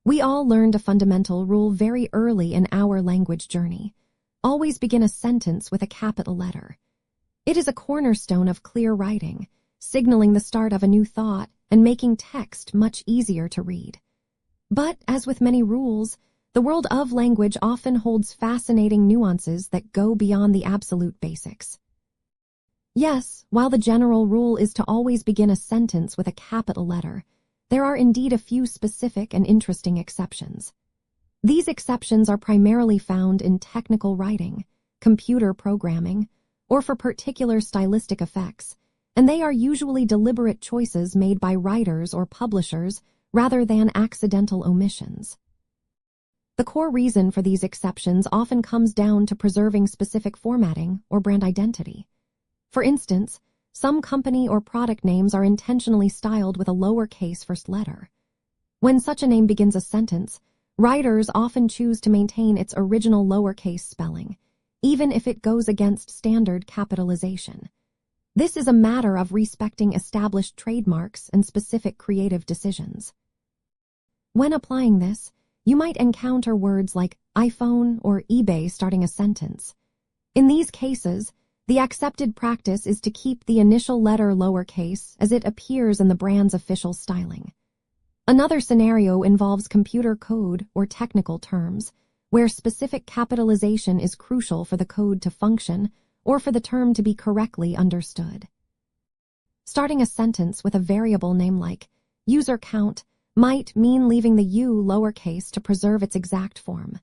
We all learned a fundamental rule very early in our language journey. Always begin a sentence with a capital letter. It is a cornerstone of clear writing, signaling the start of a new thought and making text much easier to read. But, as with many rules, the world of language often holds fascinating nuances that go beyond the absolute basics. Yes, while the general rule is to always begin a sentence with a capital letter, there are indeed a few specific and interesting exceptions. These exceptions are primarily found in technical writing, computer programming, or for particular stylistic effects, and they are usually deliberate choices made by writers or publishers rather than accidental omissions. The core reason for these exceptions often comes down to preserving specific formatting or brand identity. For instance, some company or product names are intentionally styled with a lowercase first letter. When such a name begins a sentence, writers often choose to maintain its original lowercase spelling, even if it goes against standard capitalization. This is a matter of respecting established trademarks and specific creative decisions. When applying this, you might encounter words like iPhone or eBay starting a sentence. In these cases, the accepted practice is to keep the initial letter lowercase as it appears in the brand's official styling. Another scenario involves computer code or technical terms, where specific capitalization is crucial for the code to function or for the term to be correctly understood. Starting a sentence with a variable name like user count might mean leaving the U lowercase to preserve its exact form.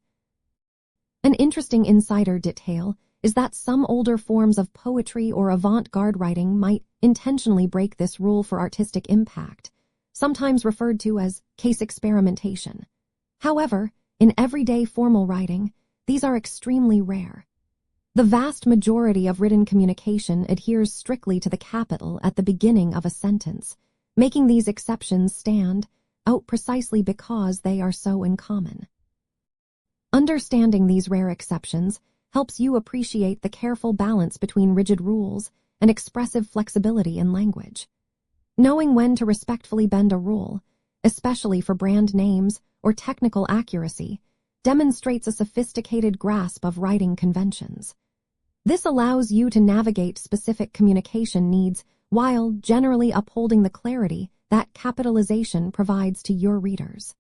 An interesting insider detail is that some older forms of poetry or avant-garde writing might intentionally break this rule for artistic impact, sometimes referred to as case experimentation. However, in everyday formal writing, these are extremely rare. The vast majority of written communication adheres strictly to the capital at the beginning of a sentence, making these exceptions stand out precisely because they are so uncommon. Understanding these rare exceptions helps you appreciate the careful balance between rigid rules and expressive flexibility in language. Knowing when to respectfully bend a rule, especially for brand names or technical accuracy, demonstrates a sophisticated grasp of writing conventions. This allows you to navigate specific communication needs while generally upholding the clarity that capitalization provides to your readers.